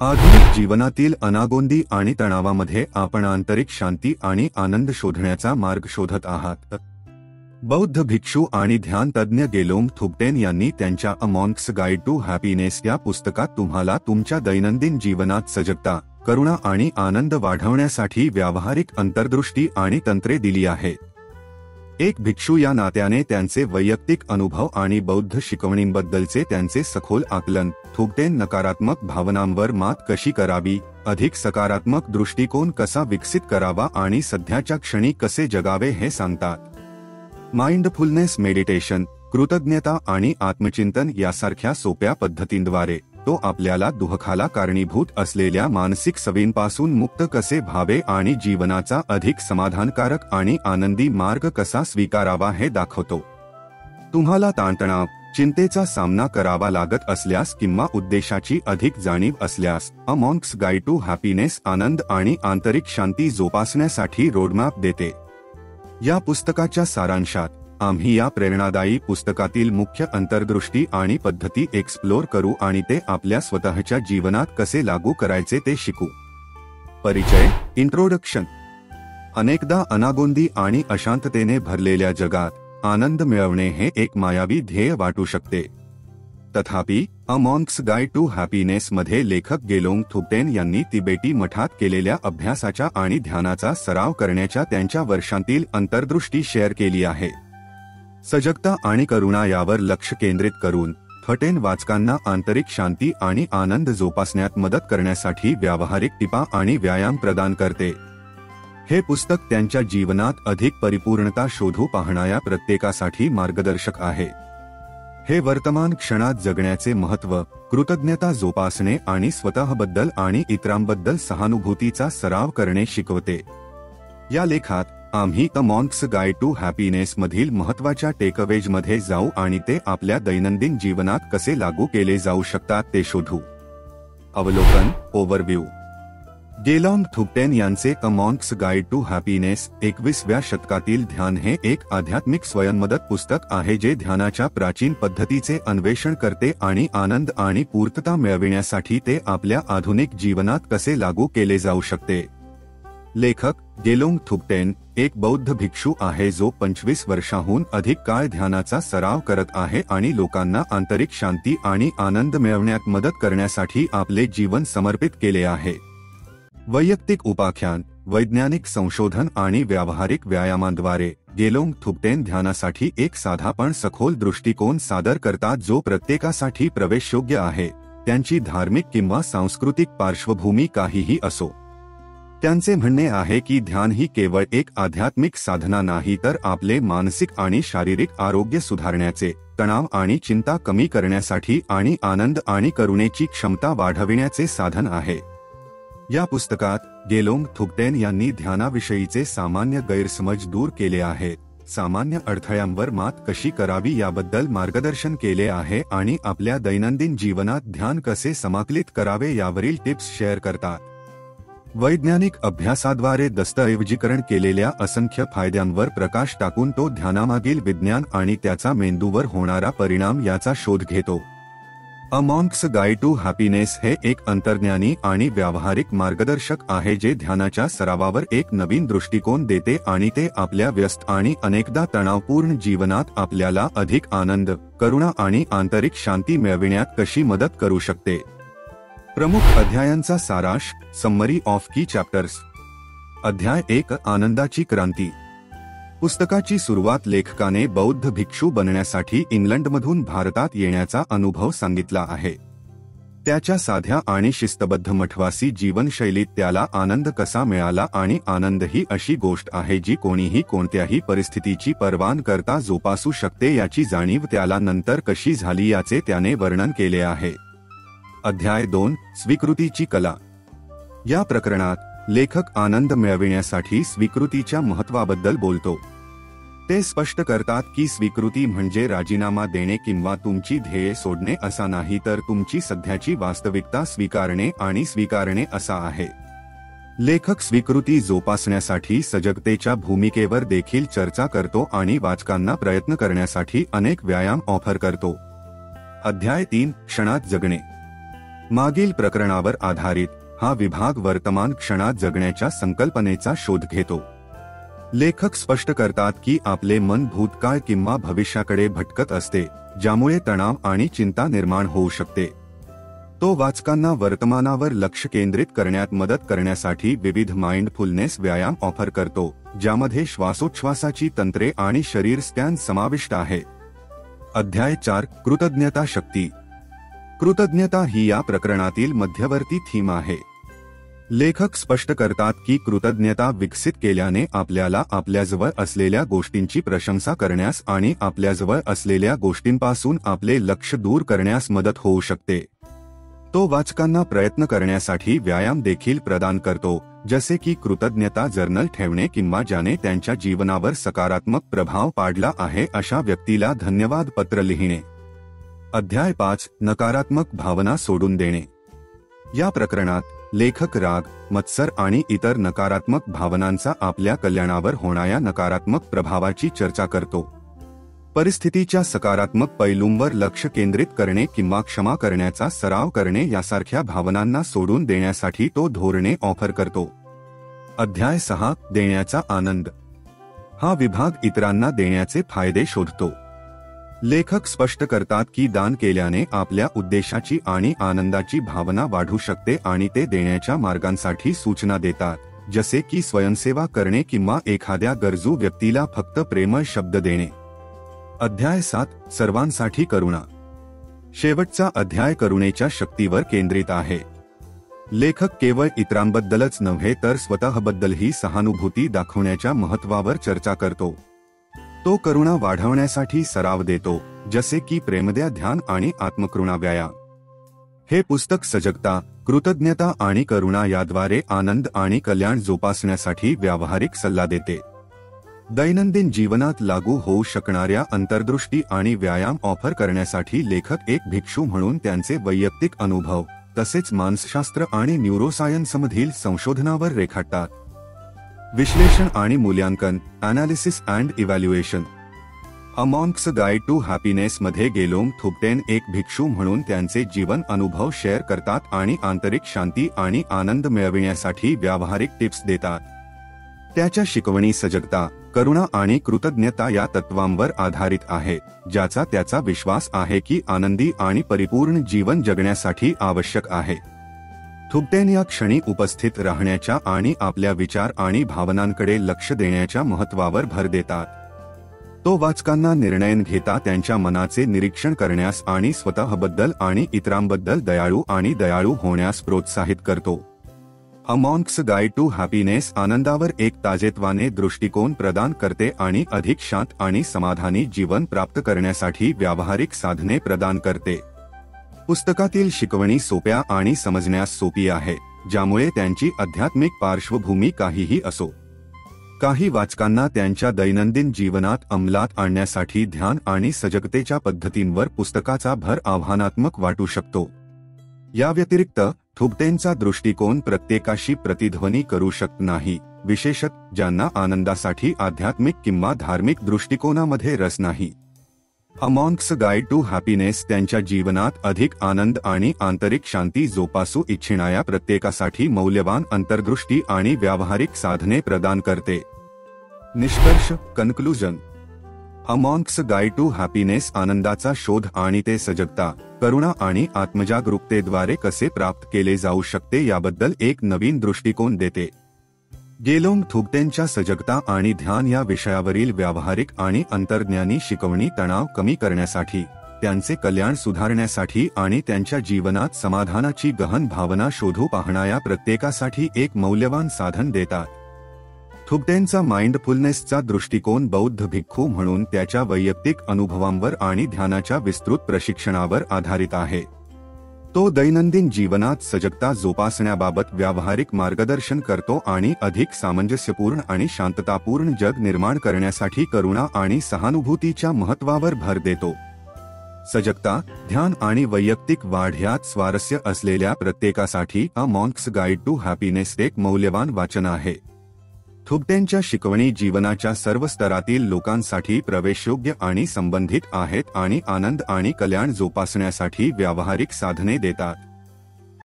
आधुनिक जीवनातील अनागोंदी आणि तणावामध्ये आपण आंतरिक शांती आणि आनंद शोधण्याचा मार्ग शोधत आहात। बौद्ध भिक्षू आणि ध्यान तज्ञ गेलोंग थुबटेन यांनी त्यांच्या अ मॉन्क्स गाईड टू हॅपीनेस या पुस्तकात तुम्हाला तुमच्या दैनंदिन जीवनात सजगता, करुणा आणि आनंद वाढवण्यासाठी व्यावहारिक अंतर्दृष्टी आणि तंत्रे दिली आहेत। एक भिक्षू या नात्याने त्यांचे वैयक्तिक अनुभव आणि बौद्ध शिकवणींबद्दलचे त्यांचे सखोल आकलन, थुबटेन नकारात्मक भावनांवर मात कशी करावी, अधिक सकारात्मक दृष्टिकोन कसा विकसित करावा आणि सध्याच्या क्षणी कसे जगावे हे सांगतात। माइंडफुलनेस मेडिटेशन, कृतज्ञता आणि आत्मचिंतन यासारख्या सोप्या पद्धतींद्वारे तो आपल्याला दुःखाला कारणीभूत असलेल्या मानसिक सवयींपासून मुक्त कसे व्हावे आणि जीवनाचा अधिक समाधानकारक आणि आनंदी मार्ग कसा स्वीकारावा हे दाखवतो। तुम्हाला ताणतणाव, चिंतेचा सामना करावा लागत असल्यास किंवा उद्देशाची अधिक जाणीव असल्यास अ मॉन्क्स गाईड टू हॅपीनेस आनंद आणि आंतरिक शांती जोपासण्यासाठी रोडमॅप देते। या पुस्तकाच्या सारांशात आम्ही या प्रेरणादायी पुस्तकातील मुख्य अंतर्दृष्टी आणि पद्धती एक्सप्लोर करू आणि ते आपल्या स्वतःच्या जीवनात कसे लागू करायचे ते शिकू। परिचय, इंट्रोडक्शन। अनेकदा अनागोंदी आणि अशांततेने भरलेल्या जगात आनंद मिळवणे हे एक मायावी ध्येय वाटू शकते। तथापि अ मॉन्क्स गाईड टू हॅपीनेस मध्ये लेखक गेलोंग थुबटेन यांनी तिबेटी मठात केलेल्या अभ्यासाच्या आणि ध्यानाचा सराव करण्याच्या त्यांच्या वर्षांतील अंतर्दृष्टी शेअर केली आहे। सजगता आणि करुणा यावर लक्ष केंद्रित करून थुबटेन वाचकांना आंतरिक शांती आणि आनंद जोपासण्यात मदत करण्यासाठी व्यावहारिक टिपा आणि व्यायाम प्रदान करते। हे पुस्तक त्यांच्या जीवनात अधिक परिपूर्णता शोधू पाहणाऱ्या प्रत्येकासाठी मार्गदर्शक आहे। हे वर्तमान क्षणात जगण्याचे महत्त्व, कृतज्ञता जोपासणे आणि स्वतःबद्दल आणि इतरांबद्दल सहानुभूतीचा सराव करणे शिकवते। या लेखात आम्ही the monks guide to happiness मधील महत्त्वाच्या टेकअवेजमध्ये जाऊ आणि ते आपल्या दैनंदिन जीवनात कसे लागू केले जाऊ शकतात ते शोधू। अवलोकन, ओव्हरव्ह्यू। गेलोंग थुबटेन यांचे अ मॉन्क्स गाईड टू हॅपीनेस 21व्या शतकातील ध्यान हे एक आध्यात्मिक स्वयंमदत पुस्तक आहे जे ध्यानाच्या प्राचीन पद्धतीचे अन्वेषण करते आणि आनंद आणि पूर्तता मिळविण्यासाठी ते आपल्या आधुनिक जीवनात कसे लागू केले जाऊ शकते। लेखक गेलोंग थुबटेन एक बौद्ध भिक्षू आहे जो 25 वर्षांहून अधिक काळ ध्यानाचा सराव करत आहे आणि लोकांना आंतरिक शांती आणि आनंद मिळवण्यात मदत करण्यासाठी आपले जीवन समर्पित केले आहे। वैयक्तिक उपाख्यान, वैज्ञानिक संशोधन आणि व्यावहारिक व्यायामांद्वारे गेलोंग थुबटेन ध्यानासाठी एक साधा पण सखोल दृष्टिकोन सादर करतात जो प्रत्येकासाठी प्रवेशयोग्य आहे, त्यांची धार्मिक किंवा सांस्कृतिक पार्श्वभूमी काहीही असो। त्यांचे म्हणणे आहे की ध्यान ही केवळ एक आध्यात्मिक साधना नाही तर आपले मानसिक आणि शारीरिक आरोग्य सुधारण्याचे, तणाव आणि चिंता कमी करण्यासाठी आणि आनंद आणि करुणेची क्षमता वाढविण्याचे साधन आहे। या पुस्तकात गेलोंग थुबटेन यांनी ध्यानाविषयीचे सामान्य गैरसमज दूर केले आहेत, सामान्य अडथळ्यांवर मात कशी करावी याबद्दल मार्गदर्शन केले आहे आणि आपल्या दैनंदिन जीवनात ध्यान कसे समाकलित करावे यावरील टिप्स शेअर करतात। वैज्ञानिक अभ्यासाद्वारे दस्तऐवजीकरण केलेल्या असंख्य फायद्यांवर प्रकाश टाकून तो ध्यानामागील विज्ञान आणि त्याचा मेंदूवर होणारा परिणाम याचा शोध घेतो। अ मॉन्क्स गाईड टू हॅपीनेस हे एक अंतर्ज्ञानी आणि व्यावहारिक मार्गदर्शक आहे जे ध्यानाच्या सरावावर एक नवीन दृष्टिकोन देते आणि ते आपल्या व्यस्त आणि अनेकदा तणावपूर्ण जीवनात आपल्याला अधिक आनंद, करुणा आणि आंतरिक शांती मिळविण्यात कशी मदत करू शकते। प्रमुख अध्यायांचा सारांश, समरी ऑफ की चॅप्टर्स। अध्याय 1, आनंदाची क्रांती। पुस्तकाची सुरुवात लेखकाने बौद्ध भिक्षू बनण्यासाठी इंग्लंडमधून भारतात येण्याचा अनुभव सांगितला आहे। त्याच्या साध्या आणि शिस्तबद्ध मठवासी जीवनशैलीत त्याला आनंद कसा मिळाला आणि आनंद ही अशी गोष्ट आहे जी कोणीही कोणत्याही परिस्थितीची पर्वा न करता जोपासू शकते याची जाणीव त्याला नंतर कशी झाली याचे त्याने वर्णन केले आहे। अध्याय 2, स्वीकृतीची कला। या प्रकरणात लेखक आनंद मिळविण्यासाठी स्वीकृतीच्या महत्त्वाबद्दल बोलतो। ते स्पष्ट करतात की स्वीकृती म्हणजे राजीनामा देणे किंवा तुमची ध्येये सोडणे असा नाही तर तुमची सध्याची वास्तविकता स्वीकारणे आणि स्वीकारणे असा आहे। लेखक स्वीकृती जोपासण्यासाठी सजगतेच्या भूमिकेवर देखील चर्चा करतो आणि वाचकांना प्रयत्न करण्यासाठी अनेक व्यायाम ऑफर करतो। अध्याय 3, क्षणात जगणे। मागील प्रकरणावर आधारित हा विभाग वर्तमान क्षणात जगण्याच्या संकल्पनेचा शोध घेतो. लेखक स्पष्ट करतात की आपले मन भूतकाळ किंवा भविष्याकडे भटकत असते, ज्यामुळे तणाव आणि चिंता निर्माण होऊ शकते. तो वाचकांना वर्तमानावर लक्ष केंद्रित करण्यात मदत करण्यासाठी विविध माइंडफुलनेस व्यायाम ऑफर करतो, ज्यामध्ये श्वासोच्छवासाची तंत्रे आणि शरीर स्कॅन समाविष्ट आहे. अध्याय 4 कृतज्ञता शक्ती. कृतज्ञता ही या प्रकरणातील मध्यवर्ती थीम आहे. लेखक स्पष्ट करतात की कृतज्ञता विकसित केल्याने आपल्याला आपल्याजवळ असलेल्या गोष्टींची प्रशंसा करण्यास आणि आपल्याजवळ असलेल्या गोष्टींपासून आपले लक्ष दूर करण्यास मदत होऊ शकते. तो वाचकांना प्रयत्न करण्यासाठी व्यायाम देखील प्रदान करतो, जसे की कृतज्ञता जर्नल ठेवणे किंवा ज्याने त्यांच्या जीवनावर सकारात्मक प्रभाव पाडला आहे अशा व्यक्तीला धन्यवाद पत्र लिहिणे. अध्याय 5 नकारात्मक भावना सोडून देणे. या प्रकरणात लेखक राग, मत्सर आणि इतर नकारात्मक भावनांचा आपल्या कल्याणावर होणाऱ्या नकारात्मक प्रभावाची चर्चा करतो. परिस्थितीच्या सकारात्मक पैलूंवर लक्ष केंद्रित करणे किंवा क्षमा करण्याचा सराव करणे यासारख्या भावनांना सोडून देण्यासाठी तो धोरणे ऑफर करतो. अध्याय 6 देण्याचा आनंद. हा विभाग इतरांना देण्याचे फायदे शोधतो. लेखक स्पष्ट करतात की दान केल्याने आपल्या उद्देशाची आणि आनंदाची भावना वाढू शकते आणि ते देण्याच्या मार्गांसाठी सूचना देतात, जसे की स्वयंसेवा करणे किंवा एखाद्या गरजू व्यक्तीला फक्त प्रेमळ शब्द देणे. अध्याय 7 सर्वांसाठी करुणा. शेवटचा अध्याय करुणेच्या शक्तीवर केंद्रित आहे. लेखक केवळ इतरांबद्दलच नव्हे तर स्वतःबद्दलही सहानुभूती दाखवण्याच्या महत्त्वावर चर्चा करतो. तो करुणा वाढवण्यासाठी सराव देतो, जसे की प्रेमद्या ध्यान आणि आत्मकरुणा व्यायाम. हे पुस्तक सजगता, कृतज्ञता आणि करुणा याद्वारे आनंद आणि कल्याण जोपासण्यासाठी व्यावहारिक सल्ला देते. दैनंदिन जीवनात लागू होऊ शकणाऱ्या अंतर्दृष्टी आणि व्यायाम ऑफर करण्यासाठी लेखक एक भिक्षू म्हणून त्यांचे वैयक्तिक अनुभव तसेच मानसशास्त्र आणि न्यूरोसायन्समधील संशोधनावर रेखाटतात. विश्लेषण आणि मूल्यांकन analysis and evaluation. A monks guide to happiness मध्ये गेलोंग थुबटेन एक भिक्षू म्हणून त्यांचे जीवन अनुभव शेअर करतात आणि आंतरिक शांती आणि आनंद मिळविण्यासाठी व्यावहारिक टिप्स देतात. त्याच्या शिकवणी सजगता, करुणा आणि कृतज्ञता या तत्वांवर आधारित आहेत, ज्याचा त्याचा विश्वास आहे की आनंदी आणि परिपूर्ण जीवन जगण्यासाठी आवश्यक आहे. थुबटेन या क्षणी उपस्थित राहण्याच्या आणि आपल्या विचार आणि भावनांकडे लक्ष देण्याच्या महत्त्वावर भर देतात. तो वाचकांना निर्णय घेता त्यांच्या मनाचे निरीक्षण करण्यास आणि स्वतःबद्दल आणि इतरांबद्दल दयाळू होण्यास प्रोत्साहित करतो. अ मॉन्क्स गाईड टू हॅपीनेस आनंदावर एक ताजेतवाने दृष्टिकोन प्रदान करते आणि अधिक शांत आणि समाधानी जीवन प्राप्त करण्यासाठी व्यावहारिक साधने प्रदान करते. पुस्तकातील शिकवणी सोप्या आणि समजण्यास सोपी आहे, ज्यामुळे त्यांची आध्यात्मिक पार्श्वभूमी काहीही असो. काही वाचकांना त्यांच्या दैनंदिन जीवनात अंमलात आणण्यासाठी ध्यान आणि सजगतेच्या पद्धतींवर पुस्तकाचा भर आव्हानात्मक वाटू शकतो. या व्यतिरिक्त थुबटेनचा दृष्टिकोन प्रत्येकाशी प्रतिध्वनी करू शकत नाही, विशेषतः ज्यांना आनंदासाठी आध्यात्मिक किंवा धार्मिक दृष्टिकोनामध्ये रस नाही. अ मॉन्क्स गाईड टू हॅपीनेस त्यांच्या जीवनात अधिक आनंद आणि आंतरिक शांती जोपासू इच्छिणाऱ्या प्रत्येकासाठी मौल्यवान अंतर्दृष्टी आणि व्यावहारिक साधने प्रदान करते. निष्कर्ष conclusion. A monks guide to happiness आनंदाचा शोध आणि ते सजगता, करुणा आणि आत्मजागरूकतेद्वारे कसे प्राप्त केले जाऊ शकते याबद्दल एक नवीन दृष्टिकोन देते. गेलोंग थुबटेनच्या सजगता आणि ध्यान या विषयावरील व्यावहारिक आणि अंतर्ज्ञानी शिकवणी तणाव कमी करण्यासाठी, त्यांचे कल्याण सुधारण्यासाठी आणि त्यांच्या जीवनात समाधानाची गहन भावना शोधू पाहणाऱ्या प्रत्येकासाठी एक मौल्यवान साधन देतात. थुबटेनचा माइंडफुलनेसचा दृष्टिकोन बौद्ध भिक्खू म्हणून त्याच्या वैयक्तिक अनुभवांवर आणि ध्यानाच्या विस्तृत प्रशिक्षणावर आधारित आहे. तो दैनंदिन जीवनात सजगता जोपासण्याबाबत व्यावहारिक मार्गदर्शन करतो आणि अधिक सामंजस्यपूर्ण आणि शांततापूर्ण जग निर्माण करण्यासाठी करुणा आणि सहानुभूतीच्या महत्त्वावर भर देतो. सजगता, ध्यान आणि वैयक्तिक वाढ ह्यात स्वारस्य असलेल्या प्रत्येकासाठी अ मॉन्क्स गाईड टू हॅपीनेस एक मौल्यवान वाचन आहे. थुबटेनच्या शिकवणी जीवनाच्या सर्व स्तरातील लोकांसाठी प्रवेशयोग्य आणि संबंधित आहेत आणि आनंद आणि कल्याण जोपासण्यासाठी व्यावहारिक साधने देतात.